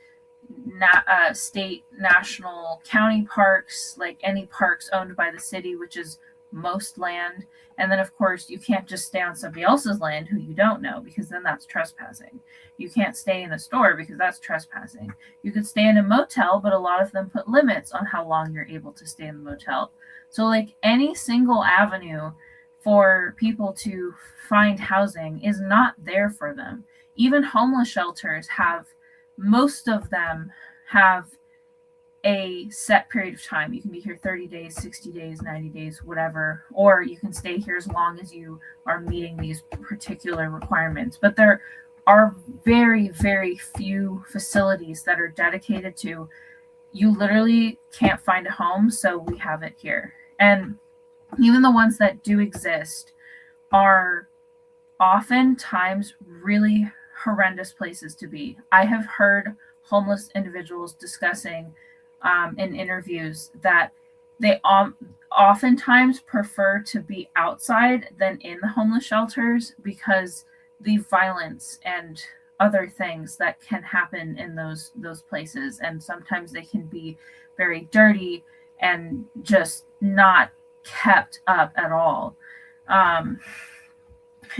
Speaker 2: state, national, county parks, like any parks owned by the city, which is most land. And then of course you can't just stay on somebody else's land who you don't know, because then that's trespassing. You can't stay in a store because that's trespassing. You could stay in a motel, but a lot of them put limits on how long you're able to stay in the motel. So like any single avenue for people to find housing is not there for them. Even homeless shelters most of them have a set period of time. You can be here 30 days, 60 days, 90 days, whatever, or you can stay here as long as you are meeting these particular requirements. But there are very, very few facilities that are dedicated to, you literally can't find a home, so we have it here. And even the ones that do exist are oftentimes really horrendous places to be. I have heard homeless individuals discussing in interviews that they oftentimes prefer to be outside than in the homeless shelters because the violence and other things that can happen in those places, and sometimes they can be very dirty and just not kept up at all.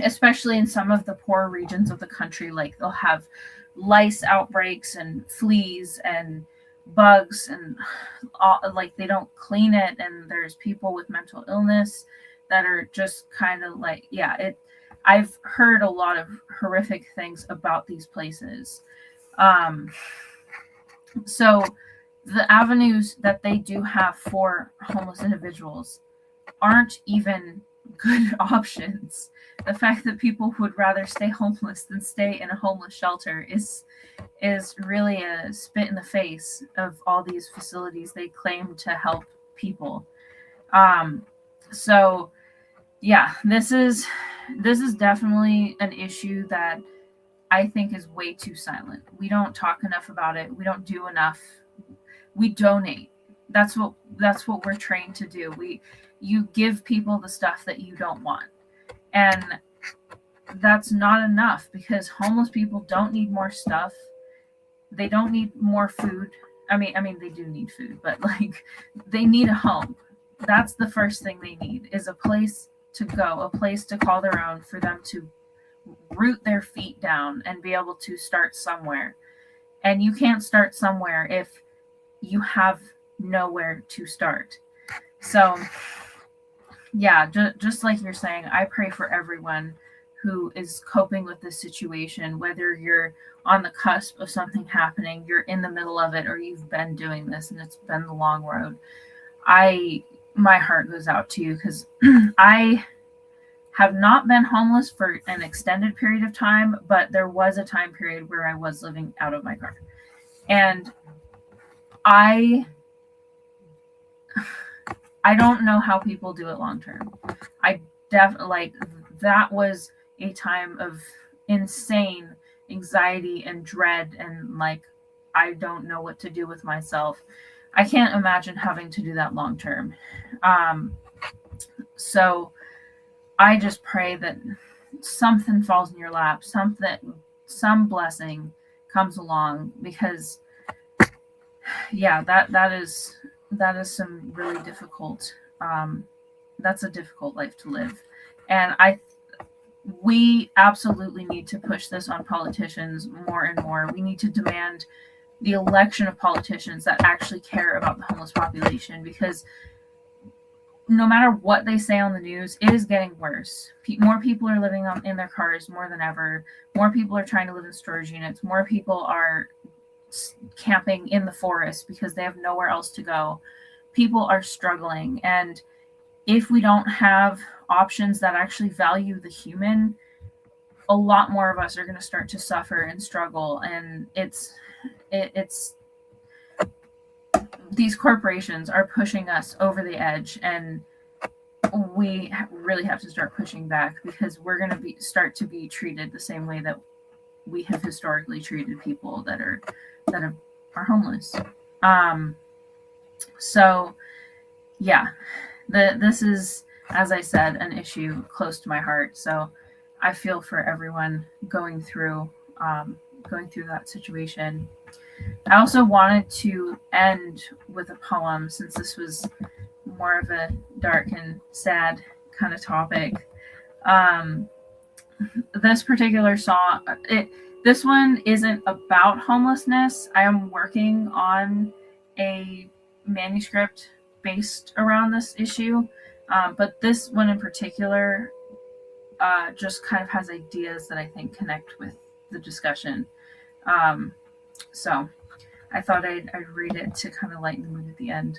Speaker 2: Especially in some of the poor regions of the country, like they'll have lice outbreaks and fleas and bugs, and like they don't clean it, and there's people with mental illness that are just kind of like, yeah, I've heard a lot of horrific things about these places. So the avenues that they do have for homeless individuals aren't even good options. The fact that people would rather stay homeless than stay in a homeless shelter is really a spit in the face of all these facilities they claim to help people. So yeah, this is definitely an issue that I think is way too silent. We don't talk enough about it. We don't do enough. We donate. That's what we're trained to do. You give people the stuff that you don't want. And that's not enough, because homeless people don't need more stuff. They don't need more food. I mean they do need food, but like they need a home. That's the first thing they need, is a place to go, a place to call their own, for them to root their feet down and be able to start somewhere. And you can't start somewhere if you have nowhere to start. So yeah, just like you're saying, I pray for everyone who is coping with this situation, whether you're on the cusp of something happening, you're in the middle of it, or you've been doing this and it's been the long road. My heart goes out to you, because I have not been homeless for an extended period of time, but there was a time period where I was living out of my car. And I don't know how people do it long term. I definitely, like, that was a time of insane anxiety and dread, and like, I don't know what to do with myself. I can't imagine having to do that long term. So I just pray that something falls in your lap, some blessing comes along, because yeah, that is some really difficult, that's a difficult life to live. And we absolutely need to push this on politicians more and more. We need to demand the election of politicians that actually care about the homeless population, because no matter what they say on the news, it is getting worse. More people are living in their cars more than ever. More people are trying to live in storage units. More people are camping in the forest because they have nowhere else to go. People are struggling. And if we don't have options that actually value the human, a lot more of us are going to start to suffer and struggle. And it's these corporations are pushing us over the edge, and we really have to start pushing back, because we're going to start to be treated the same way that we have historically treated people that are homeless. So yeah, this is, as I said, an issue close to my heart. So I feel for everyone going through that situation. I also wanted to end with a poem, since this was more of a dark and sad kind of topic. This particular song, this one isn't about homelessness. I am working on a manuscript based around this issue, but this one in particular just kind of has ideas that I think connect with the discussion. So I thought I'd read it to kind of lighten the mood at the end.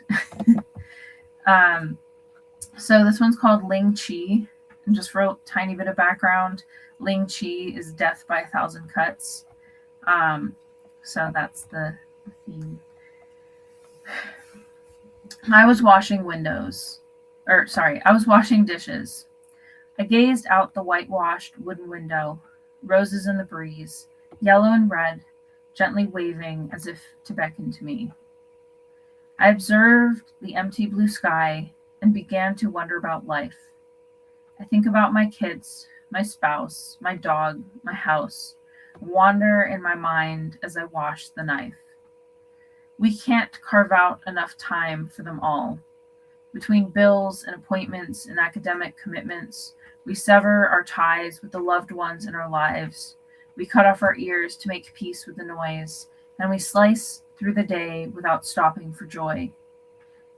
Speaker 2: So this one's called Ling Chi. And just for a tiny bit of background, Ling Chi is death by 1,000 cuts. So that's the theme. I was washing dishes. I gazed out the whitewashed wooden window, roses in the breeze, yellow and red, gently waving as if to beckon to me. I observed the empty blue sky and began to wonder about life. I think about my kids, my spouse, my dog, my house, wander in my mind as I wash the knife. We can't carve out enough time for them all. Between bills and appointments and academic commitments, we sever our ties with the loved ones in our lives. We cut off our ears to make peace with the noise, and we slice through the day without stopping for joy.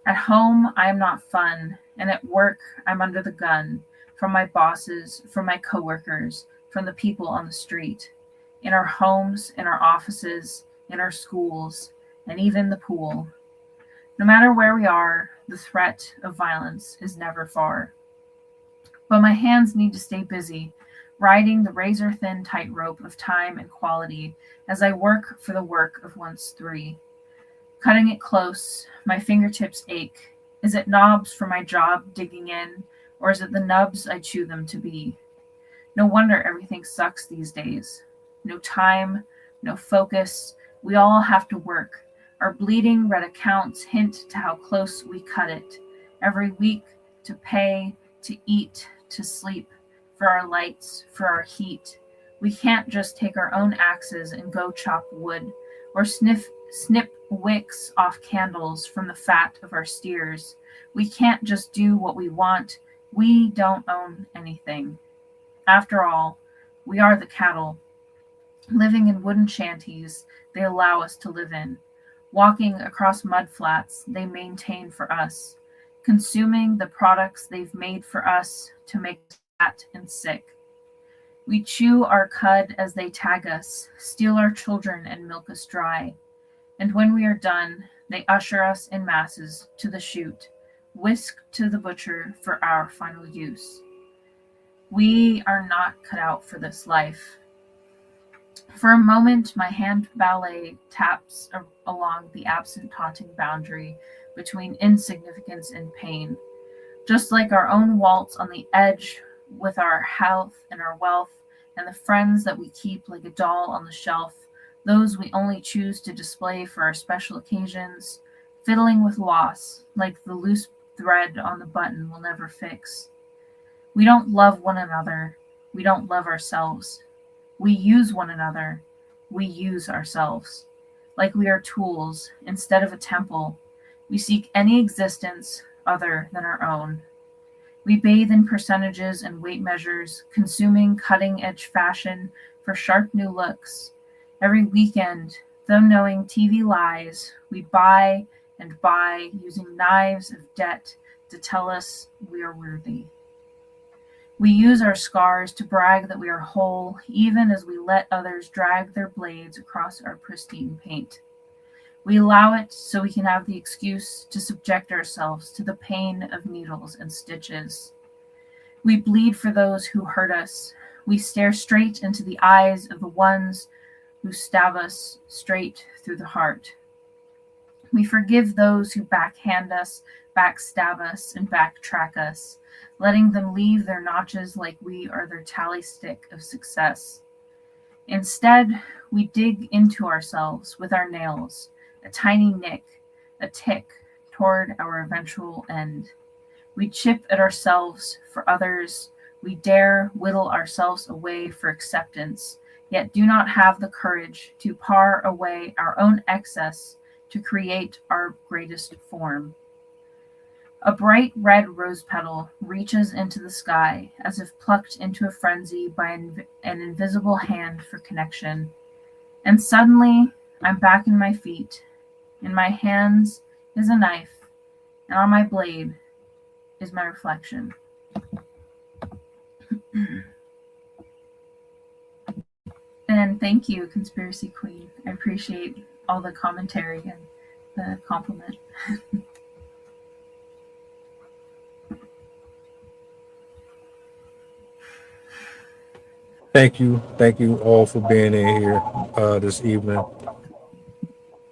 Speaker 2: At home, I am not fun, and at work, I'm under the gun, from my bosses, from my coworkers, from the people on the street, in our homes, in our offices, in our schools, and even the pool. No matter where we are, the threat of violence is never far. But my hands need to stay busy, riding the razor-thin tightrope of time and quality as I work for the work of once three. Cutting it close, my fingertips ache. Is it knobs for my job digging in, or is it the nubs I chew them to be? No wonder everything sucks these days. No time, no focus. We all have to work. Our bleeding red accounts hint to how close we cut it. Every week, to pay, to eat, to sleep, for our lights, for our heat. We can't just take our own axes and go chop wood, or snip wicks off candles from the fat of our steers. We can't just do what we want. We don't own anything. After all, we are the cattle, living in wooden shanties they allow us to live in, walking across mud flats they maintain for us, consuming the products they've made for us to make us fat and sick. We chew our cud as they tag us, steal our children and milk us dry. And when we are done, they usher us in masses to the chute, whisked to the butcher for our final use. We are not cut out for this life. For a moment, my hand ballet taps along the absent taunting boundary between insignificance and pain. Just like our own waltz on the edge with our health and our wealth and the friends that we keep like a doll on the shelf, those we only choose to display for our special occasions, fiddling with loss like the loose thread on the button we'll never fix. We don't love one another. We don't love ourselves. We use one another. We use ourselves. Like we are tools instead of a temple. We seek any existence other than our own. We bathe in percentages and weight measures, consuming cutting-edge fashion for sharp new looks. Every weekend, though knowing TV lies, we buy and buy, using knives of debt to tell us we are worthy. We use our scars to brag that we are whole, even as we let others drag their blades across our pristine paint. We allow it so we can have the excuse to subject ourselves to the pain of needles and stitches. We bleed for those who hurt us. We stare straight into the eyes of the ones who stab us straight through the heart. We forgive those who backhand us, backstab us, and backtrack us, letting them leave their notches like we are their tally stick of success. Instead, we dig into ourselves with our nails, a tiny nick, a tick toward our eventual end. We chip at ourselves for others. We dare whittle ourselves away for acceptance, yet do not have the courage to pare away our own excess to create our greatest form. A bright red rose petal reaches into the sky as if plucked into a frenzy by an invisible hand for connection. And suddenly, I'm back in my feet. In my hands is a knife, and on my blade is my reflection. And thank you, Conspiracy Queen. I appreciate all the commentary and the compliment.
Speaker 1: Thank you all for being in here this evening.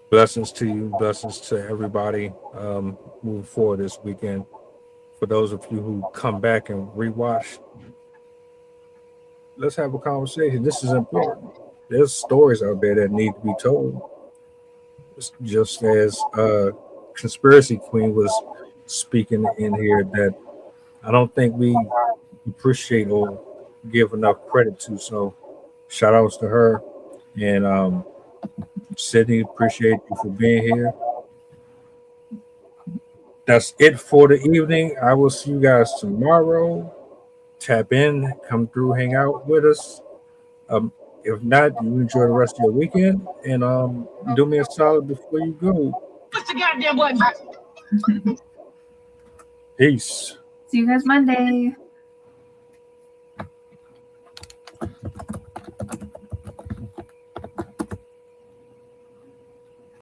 Speaker 1: Blessings to you, blessings to everybody moving forward this weekend. For those of you who come back and rewatch, let's have a conversation. This is important. There's stories out there that need to be told. Just as Conspiracy Queen was speaking in here, that I don't think we appreciate or give enough credit to. So shout outs to her. And Sydney, appreciate you for being here. That's it for the evening. I will see you guys tomorrow. Tap in, come through, hang out with us. If not, you enjoy the rest of your weekend, and do me a solid before you go.
Speaker 4: Push the goddamn button.
Speaker 1: Peace.
Speaker 2: See you guys Monday.